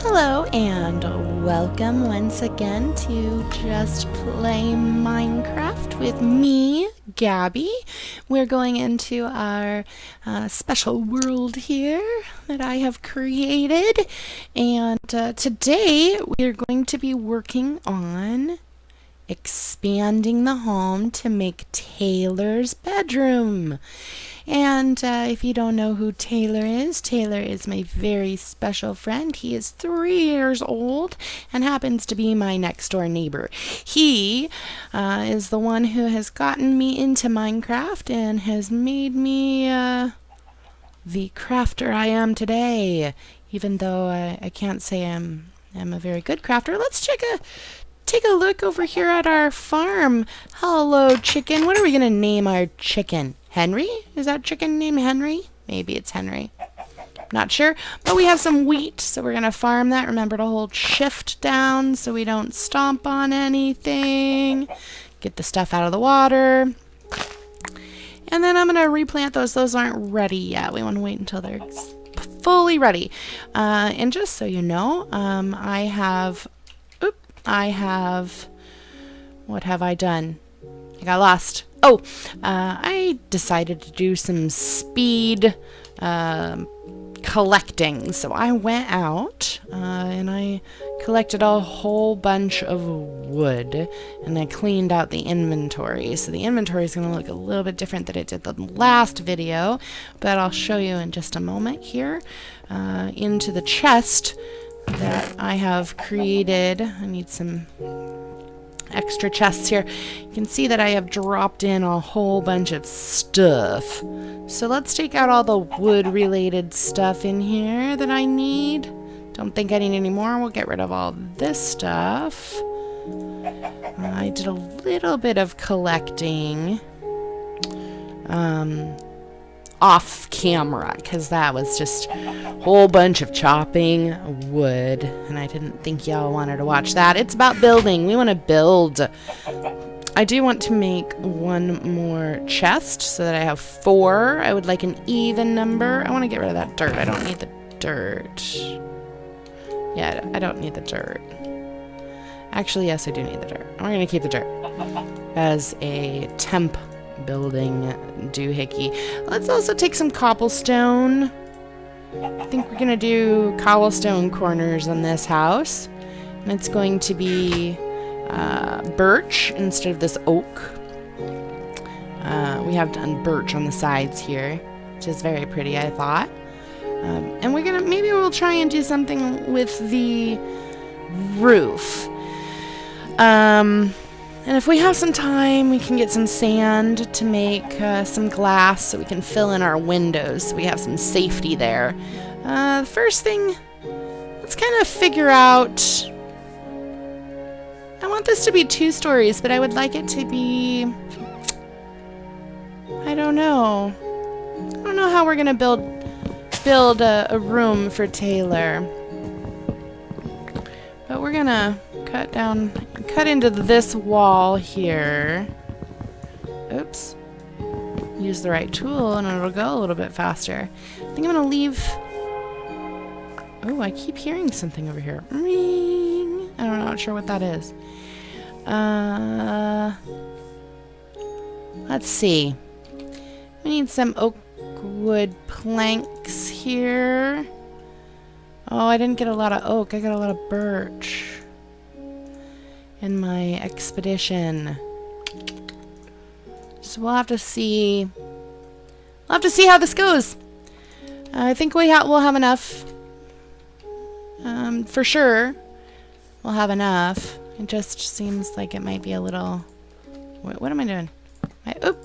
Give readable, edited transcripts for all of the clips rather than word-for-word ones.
Hello and welcome once again to Just Play Minecraft with me, Gabby. We're going into our special world here that I have created, and today we're going to be working on expanding the home to make Taylor's bedroom. And if you don't know who Taylor is my very special friend. He is 3 years old and happens to be my next door neighbor. He is the one who has gotten me into Minecraft and has made me the crafter I am today. Even though I can't say I'm a very good crafter. Let's take a look over here at our farm. Hello, chicken. What are we going to name our chicken? Henry? Is that chicken named Henry? Maybe it's Henry. Not sure. But we have some wheat, so we're going to farm that. Remember to hold shift down so we don't stomp on anything. Get the stuff out of the water. And then I'm going to replant those. Those aren't ready yet. We want to wait until they're fully ready. And just so you know, I have... What have I done? I got lost. Oh, I decided to do some speed collecting. So I went out and I collected a whole bunch of wood and I cleaned out the inventory. So the inventory is going to look a little bit different than it did the last video, but I'll show you in just a moment here. Into the chest that I have created. I need some extra chests here. You can see that I have dropped in a whole bunch of stuff. So let's take out all the wood related stuff in here that I need. Don't think I need any more. We'll get rid of all this stuff. I did a little bit of collecting off camera because that was just a whole bunch of chopping wood and I didn't think y'all wanted to watch that. It's about building. We want to build. I do want to make one more chest so that I have 4. I would like an even number. I want to get rid of that dirt. I don't need the dirt. Yeah, I don't need the dirt. Actually, yes, I do need the dirt. We're going to keep the dirt as a temp building doohickey. Let's also take some cobblestone. I think we're gonna do cobblestone corners on this house, and it's going to be birch instead of this oak. We have done birch on the sides here, which is very pretty, I thought. And maybe we'll try and do something with the roof. And if we have some time, we can get some sand to make some glass so we can fill in our windows so we have some safety there. The first thing, let's kind of figure out... I want this to be 2 stories, but I would like it to be... I don't know. I don't know how we're going to build a room for Taylor. But we're going to cut into this wall here. Oops. Use the right tool and it'll go a little bit faster. I think I'm gonna leave... Oh, I keep hearing something over here. Ring. I'm not sure what that is. Let's see. We need some oak wood planks here. Oh, I didn't get a lot of oak. I got a lot of birch in my expedition. So we'll have to see. We'll have to see how this goes. I think we'll have enough. For sure, we'll have enough. It just seems like it might be a little... What am I doing? Oop!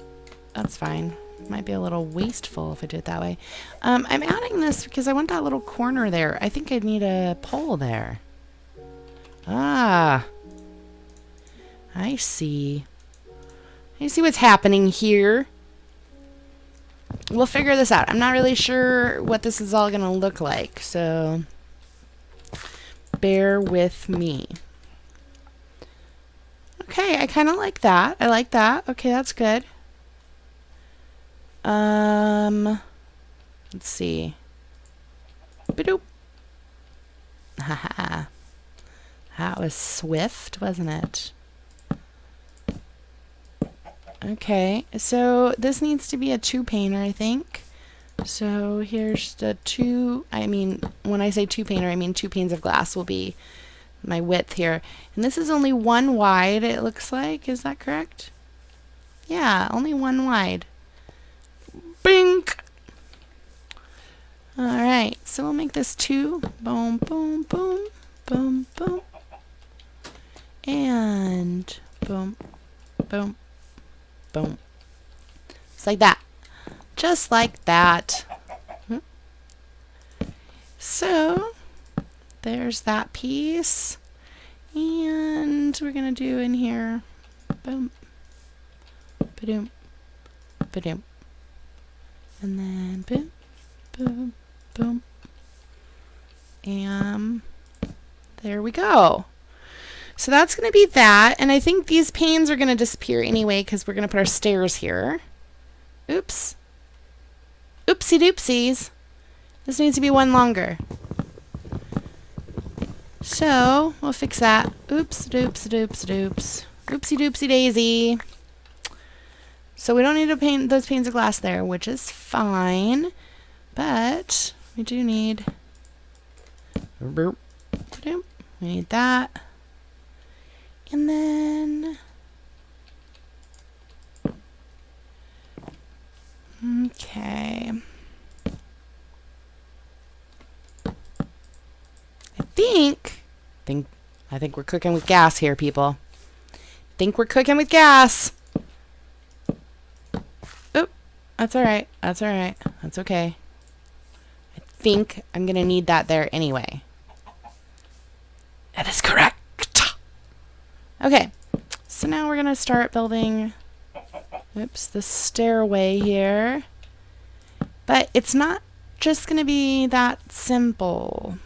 That's fine. Might be a little wasteful if I do it that way. I'm adding this because I want that little corner there. I think I need a pole there. Ah! I see. I see what's happening here. We'll figure this out. I'm not really sure what this is all going to look like, so bear with me. Okay, I kind of like that. I like that. Okay, that's good. Let's see. Ba-doop. That was swift, wasn't it? Okay, so this needs to be a 2-painter, I think. So here's the when I say 2-painter, I mean 2 panes of glass will be my width here. And this is only 1 wide, it looks like. Is that correct? Yeah, only 1 wide. Bink! Alright, so we'll make this 2. Boom, boom, boom, boom, boom. And boom, boom, boom. Just like that. Just like that. So, there's that piece. And we're going to do in here, boom, ba-doom, ba-doom. And then boom, boom, boom. And there we go. So that's going to be that. And I think these panes are going to disappear anyway because we're going to put our stairs here. Oops. Oopsie doopsies. This needs to be 1 longer. So we'll fix that. Oops, doops, doops, doops. Oopsie doopsie daisy. So we don't need to paint those panes of glass there, which is fine. But we do need... We need that. And then... Okay. I think we're cooking with gas here, people. Think we're cooking with gas. Oop. That's alright. That's alright. That's okay. I think I'm going to need that there anyway. That is correct. Okay. So now we're going to start building... Oops, the stairway here. But it's not just going to be that simple.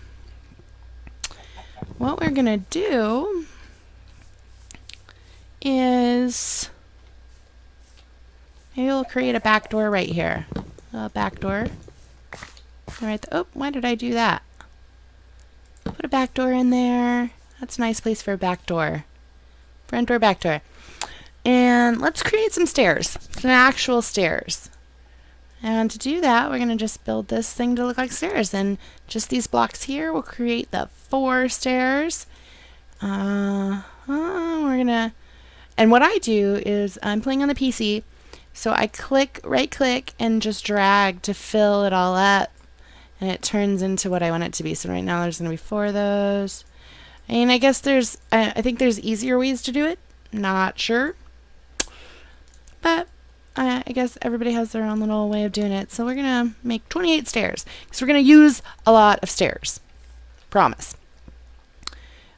What we're going to do is maybe we'll create a back door right here. A back door. Right. Oh, why did I do that? Put a back door in there. That's a nice place for a back door. Front door, back door. And let's create some stairs. Some actual stairs. And to do that, we're going to just build this thing to look like stairs. And just these blocks here will create the 4 stairs. We're going to... And what I do is I'm playing on the PC. So I right click, and just drag to fill it all up. And it turns into what I want it to be. So right now there's going to be 4 of those. And I guess I think there's easier ways to do it. Not sure. But I guess everybody has their own little way of doing it. So we're going to make 28 stairs. Because we're going to use a lot of stairs. Promise.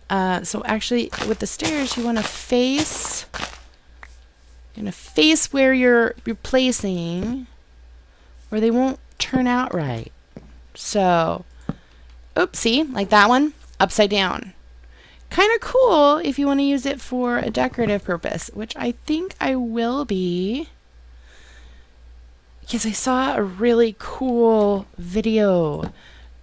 So actually, with the stairs, you want to face... You're going to face where you're placing, or they won't turn out right. So, oopsie, like that one, upside down. Kind of cool if you want to use it for a decorative purpose, which I think I will be, because I saw a really cool video.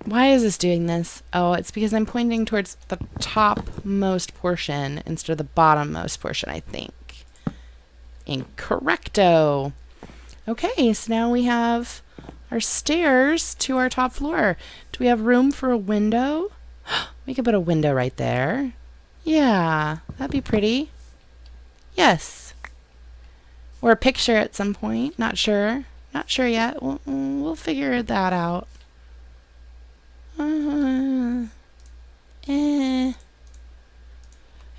Why is this doing this? Oh, it's because I'm pointing towards the topmost portion instead of the bottommost portion, I think. Incorrecto. Okay, so now we have our stairs to our top floor. Do we have room for a window? We could put a window right there. Yeah, that'd be pretty. Yes. Or a picture at some point. Not sure. Not sure yet. We'll figure that out. I'm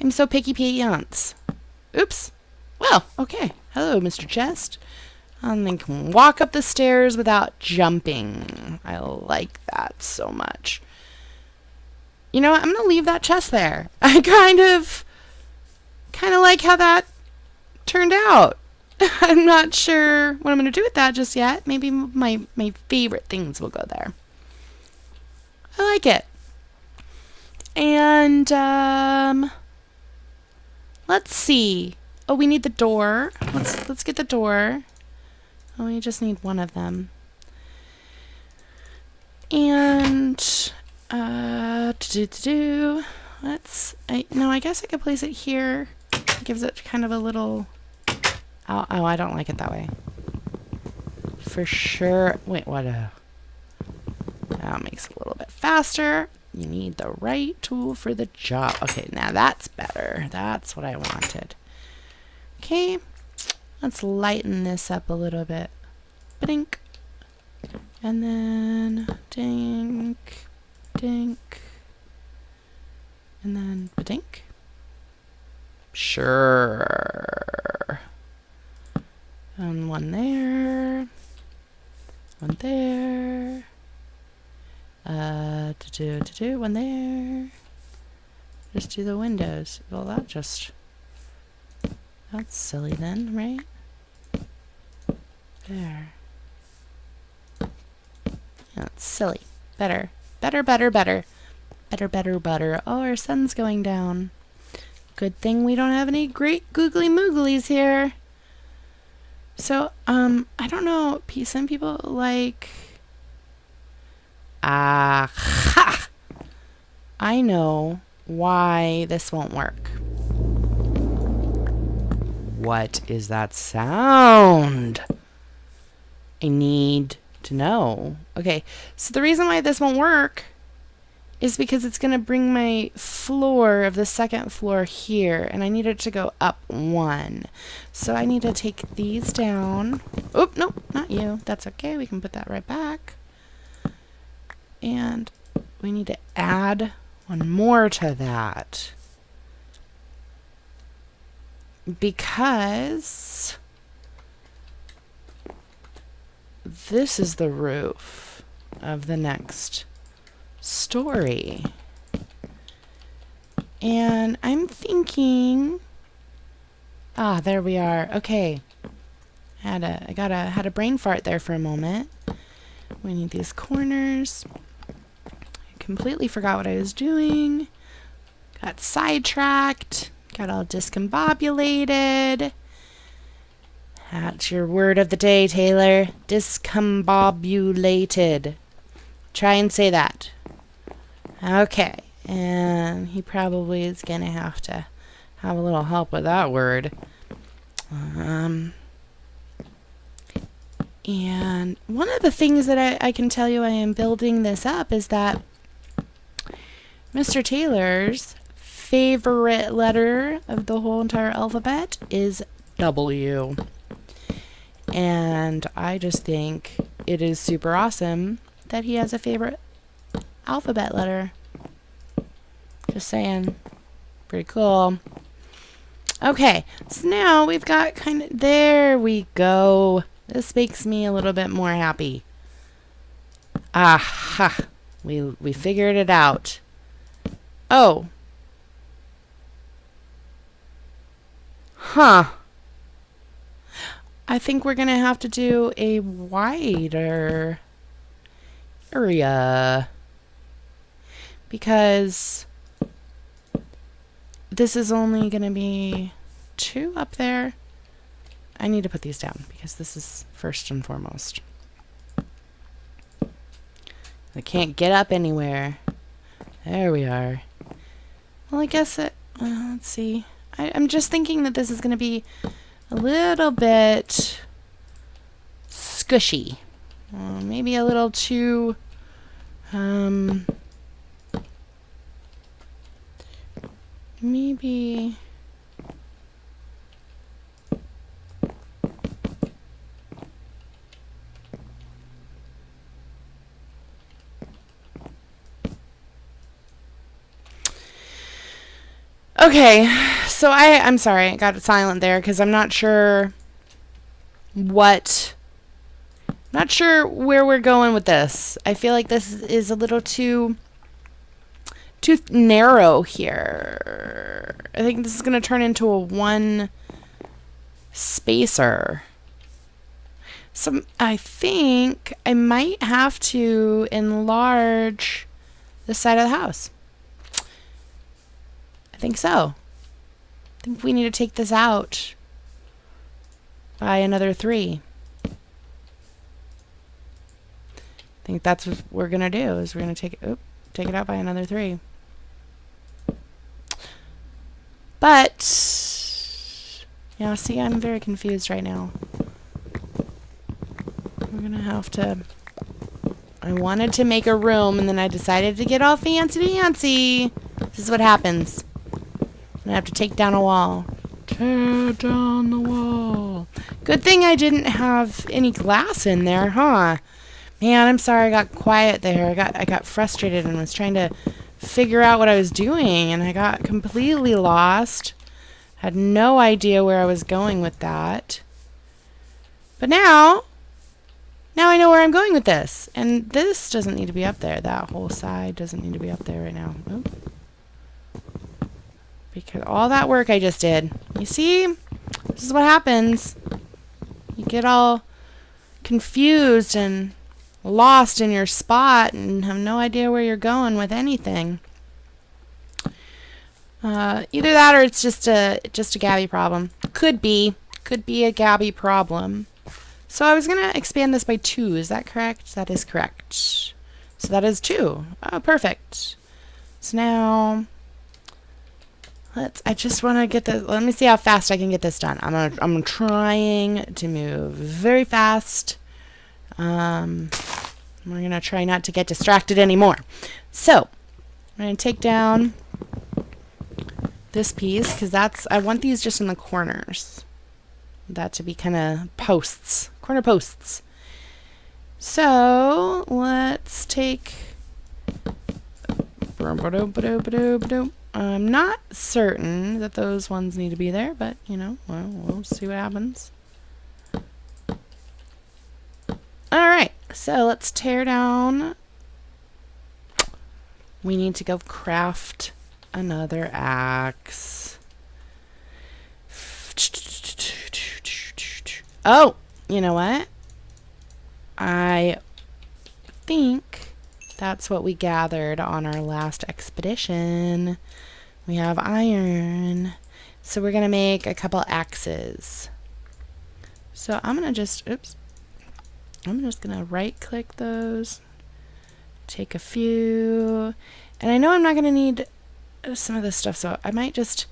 so picky pants. Oops. Well, okay. Hello, Mr. Chest. And then can walk up the stairs without jumping. I like that so much. You know what? I'm going to leave that chest there. I kind of like how that turned out. I'm not sure what I'm going to do with that just yet. Maybe my favorite things will go there. I like it. And, let's see. Oh, we need the door. Let's get the door. Oh, we just need one of them. And, let's No, I guess I could place it here. It gives it kind of a little... Oh, I don't like it that way. For sure. Wait, what? That makes it a little bit faster. You need the right tool for the job. Okay, now that's better. That's what I wanted. Okay, let's lighten this up a little bit. Dink. And then dink, dink. And then dink. Sure. And one there. One there. One there. Just do the windows. Well, that's silly then, right? There. That's silly. Better. Better. Better. Oh, our sun's going down. Good thing we don't have any great googly mooglies here. So, I don't know. Some people like... Ha! I know why this won't work. What is that sound? I need to know. Okay, so the reason why this won't work is because it's going to bring my floor of the second floor here, and I need it to go up one. So I need to take these down. Oh, nope, not you. That's okay. We can put that right back. And we need to add one more to that. Because this is the roof of the next story. And I'm thinking, there we are. Okay. Had a brain fart there for a moment. We need these corners. I completely forgot what I was doing. Got sidetracked. Got all discombobulated. That's your word of the day, Taylor. Discombobulated. Try and say that. Okay. And he probably is going to have a little help with that word. And one of the things that I can tell you I am building this up is that Mr. Taylor's favorite letter of the whole entire alphabet is W. And I just think it is super awesome that he has a favorite alphabet letter. Just saying. Pretty cool. Okay, so now we've got there we go. This makes me a little bit more happy. Aha! We figured it out. Oh. Huh. I think we're going to have to do a wider area. Because this is only going to be 2 up there. I need to put these down because this is first and foremost. I can't get up anywhere. There we are. Well, I guess let's see. I'm just thinking that this is going to be a little bit squishy. Maybe a little too... maybe... Okay, so I'm sorry, I got silent there because I'm not sure where we're going with this. I feel like this is a little too narrow here. I think this is going to turn into a one spacer. So I think I might have to enlarge the side of the house. I think so. I think we need to take this out by another 3. I think that's what we're going to do, is we're going to take it out by another 3. But, yeah, see, I'm very confused right now. We're going to have to... I wanted to make a room, and then I decided to get all fancy-dancy. This is what happens. I have to take down a wall. Tear down the wall. Good thing I didn't have any glass in there, huh? Man, I'm sorry I got quiet there. I got frustrated and was trying to figure out what I was doing, and I got completely lost. Had no idea where I was going with that. But now I know where I'm going with this. And this doesn't need to be up there. That whole side doesn't need to be up there right now. Oops. Because all that work I just did. You see? This is what happens. You get all confused and lost in your spot and have no idea where you're going with anything. Either that or it's just a Gabby problem. Could be a Gabby problem. So I was going to expand this by 2. Is that correct? That is correct. So that is 2. Oh, perfect. So now... I just want to get this. Let me see how fast I can get this done. I'm trying to move very fast. We're gonna try not to get distracted anymore. So I'm gonna take down this piece because I want these just in the corners. That to be kind of posts, corner posts. So let's take. I'm not certain that those ones need to be there, but, you know, well, we'll see what happens. Alright, so let's tear down. We need to go craft another axe. Oh, you know what? I think... that's what we gathered on our last expedition. We have iron. So we're going to make a couple axes. So I'm going to just, I'm just going to right click those. Take a few. And I know I'm not going to need some of this stuff, so I might just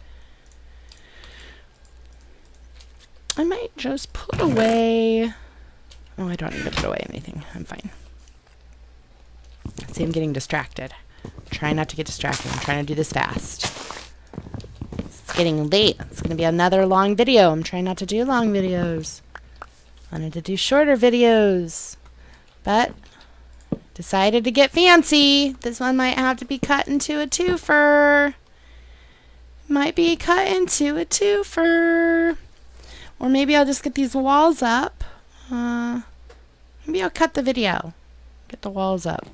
put away. Oh, I don't need to put away anything. I'm fine. See, I'm getting distracted. Trying not to get distracted. I'm trying to do this fast. It's getting late. It's going to be another long video. I'm trying not to do long videos. I wanted to do shorter videos. But decided to get fancy. This one might have to be cut into a twofer. Might be cut into a twofer. Or maybe I'll just get these walls up. Maybe I'll cut the video. Get the walls up.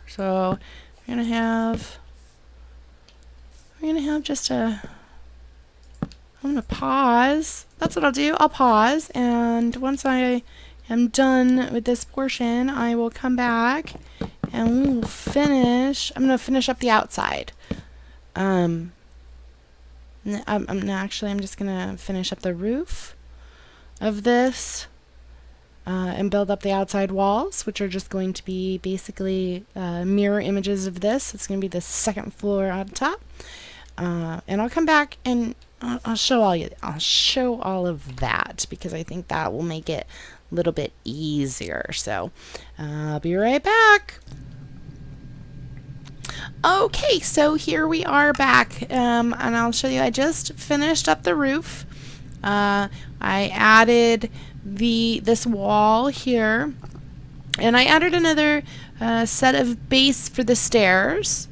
So we're gonna have just a. I'm gonna pause. That's what I'll do. I'll pause, and once I am done with this portion, I will come back and we'll finish. I'm gonna finish up the outside. I'm just gonna finish up the roof of this. And build up the outside walls, which are just going to be basically mirror images of this. It's going to be the second floor on top. And I'll come back and I'll show all of that because I think that will make it a little bit easier. So I'll be right back. Okay, so here we are back, and I'll show you. I just finished up the roof. I added this wall here, and I added another set of base for the stairs.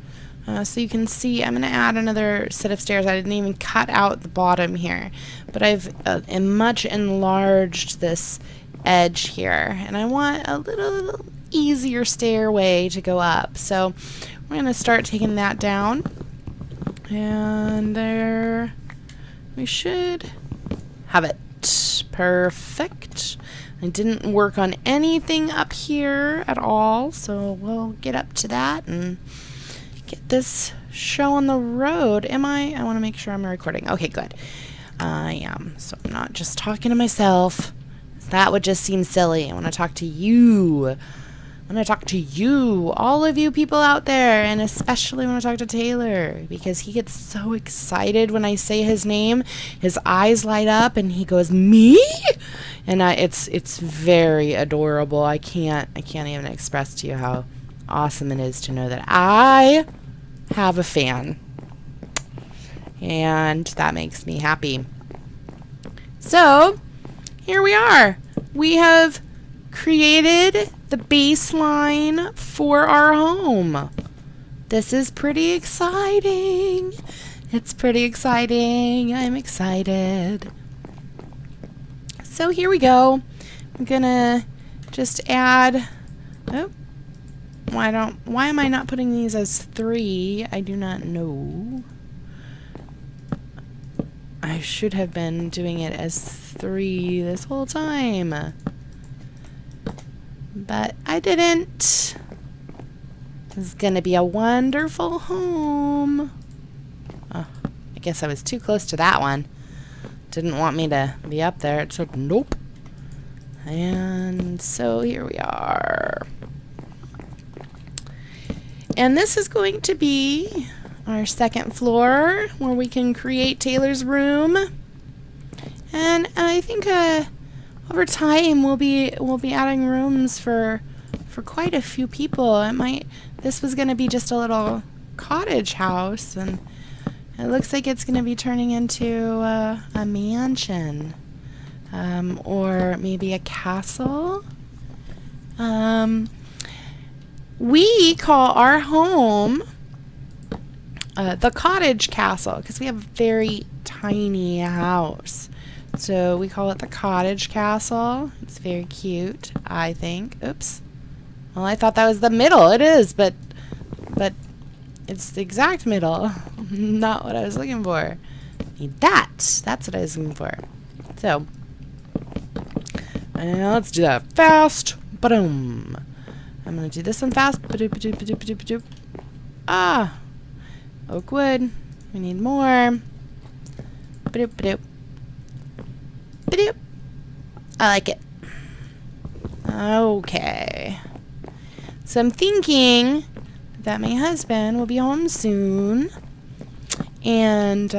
So you can see I'm going to add another set of stairs. I didn't even cut out the bottom here, but I've much enlarged this edge here, and I want a little easier stairway to go up. So we're going to start taking that down, and there we should have it. Perfect. I didn't work on anything up here at all, so we'll get up to that and get this show on the road. Am I? I want to make sure I'm recording. Okay, good. I am. So I'm not just talking to myself. That would just seem silly. I want to talk to you. I'm going to talk to you, all of you people out there, and especially when I talk to Taylor, because he gets so excited when I say his name. His eyes light up, and he goes, "Me?" And it's very adorable. I can't even express to you how awesome it is to know that I have a fan, and that makes me happy. So here we are. We have created the baseline for our home. This is pretty exciting. It's pretty exciting. I'm excited. So here we go. I'm gonna just add, why am I not putting these as 3? I do not know. I should have been doing it as 3 this whole time. But I didn't. This is going to be a wonderful home. Oh, I guess I was too close to that one. Didn't want me to be up there. It said nope. And so here we are. And this is going to be our second floor where we can create Taylor's room. And I think over time we'll be adding rooms for quite a few people. This was going to be just a little cottage house, and it looks like it's going to be turning into a mansion, or maybe a castle. We call our home the cottage castle because we have a very tiny house. So we call it the cottage castle. It's very cute, I think. Oops. Well, I thought that was the middle. It is, but it's the exact middle. Not what I was looking for. Need that. That's what I was looking for. So, let's do that fast. Boom. I'm going to do this one fast. Ah. Oak wood. We need more. I like it. Okay. So I'm thinking that my husband will be home soon. And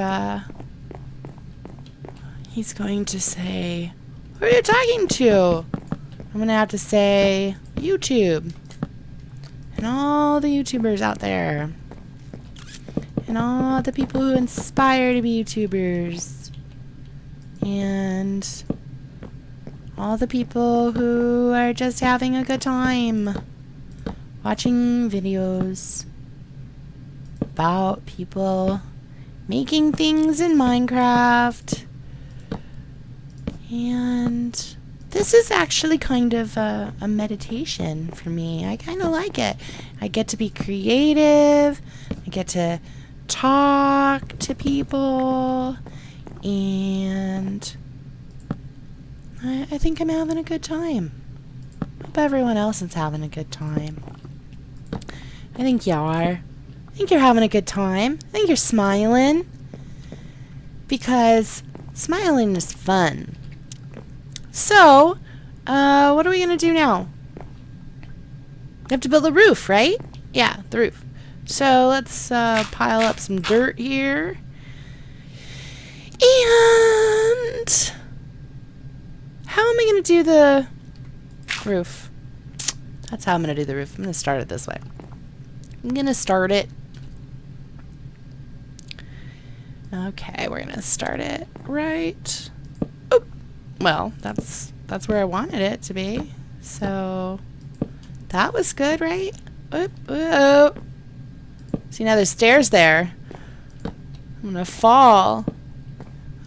he's going to say, "Who are you talking to?" I'm going to have to say, YouTube. And all the YouTubers out there. And all the people who inspire to be YouTubers. And all the people who are just having a good time watching videos about people making things in Minecraft. And this is actually kind of a meditation for me. I kind of like it. I get to be creative. I get to talk to people. And I think I'm having a good time. Hope everyone else is having a good time. I think you are. I think you're having a good time. I think you're smiling. Because smiling is fun. So, what are we going to do now? We have to build a roof, right? Yeah, the roof. So, let's pile up some dirt here. And how am I going to do the roof? That's how I'm going to do the roof. I'm going to start it this way. I'm going to start it. Okay, we're going to start it right. Oh, well, that's where I wanted it to be. So that was good, right? Oop, oop. See, now there's stairs there. I'm going to fall.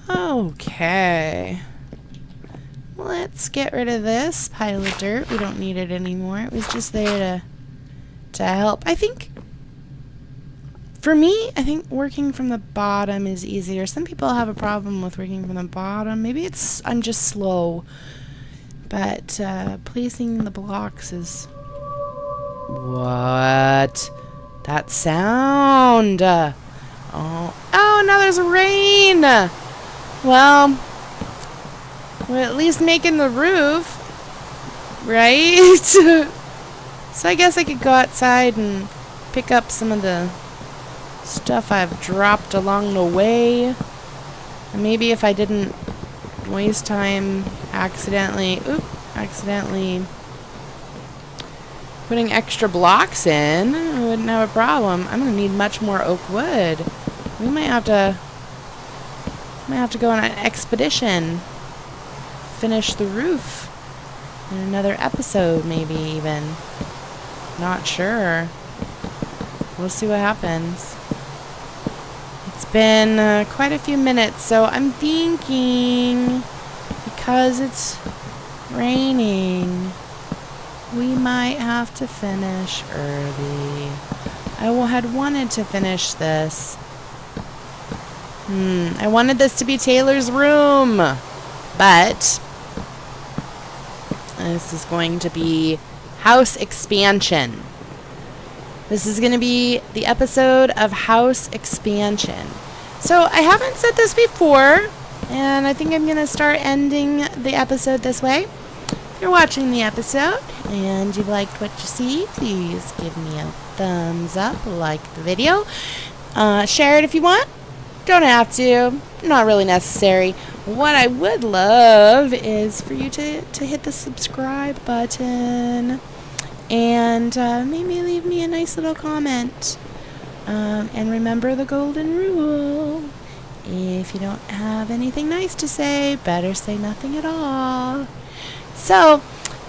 Okay. Let's get rid of this pile of dirt. We don't need it anymore. It was just there to help. I think, for me, I think working from the bottom is easier. Some people have a problem with working from the bottom. Maybe I'm just slow. But placing the blocks is... What? That sound. Oh, now there's rain. Well, we're at least making the roof, right? So I guess I could go outside and pick up some of the stuff I've dropped along the way. And maybe if I didn't waste time accidentally putting extra blocks in, I wouldn't have a problem. I'm gonna need much more oak wood. We might have to go on an expedition. Finish the roof in another episode, maybe even. Not sure. We'll see what happens. It's been quite a few minutes, so I'm thinking, because it's raining, we might have to finish early. I had wanted to finish this. I wanted this to be Taylor's room, but this is going to be house expansion. This is going to be the episode of house expansion. So I haven't said this before, and I think I'm going to start ending the episode this way. If you're watching the episode and you liked what you see, please give me a thumbs up, like the video. Share it if you want. Don't have to. Not really necessary. What I would love is for you to hit the subscribe button and maybe leave me a nice little comment. And remember the golden rule. If you don't have anything nice to say, better say nothing at all. So,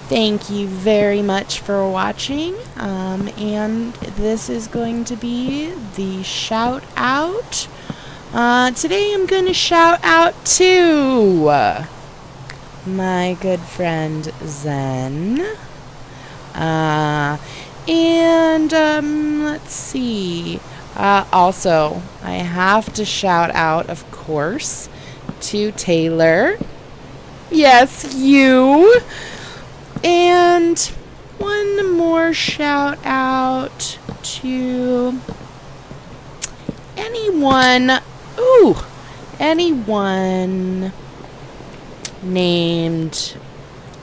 thank you very much for watching. And this is going to be the shout out. Today I'm going to shout out to my good friend Zen. Let's see. Also, I have to shout out, of course, to Taylor. Yes, you. And one more shout out to anyone named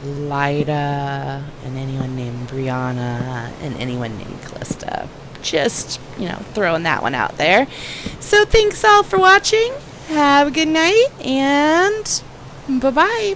Lyda, and anyone named Brianna, and anyone named Callista. Just, throwing that one out there. So thanks all for watching. Have a good night, and bye-bye.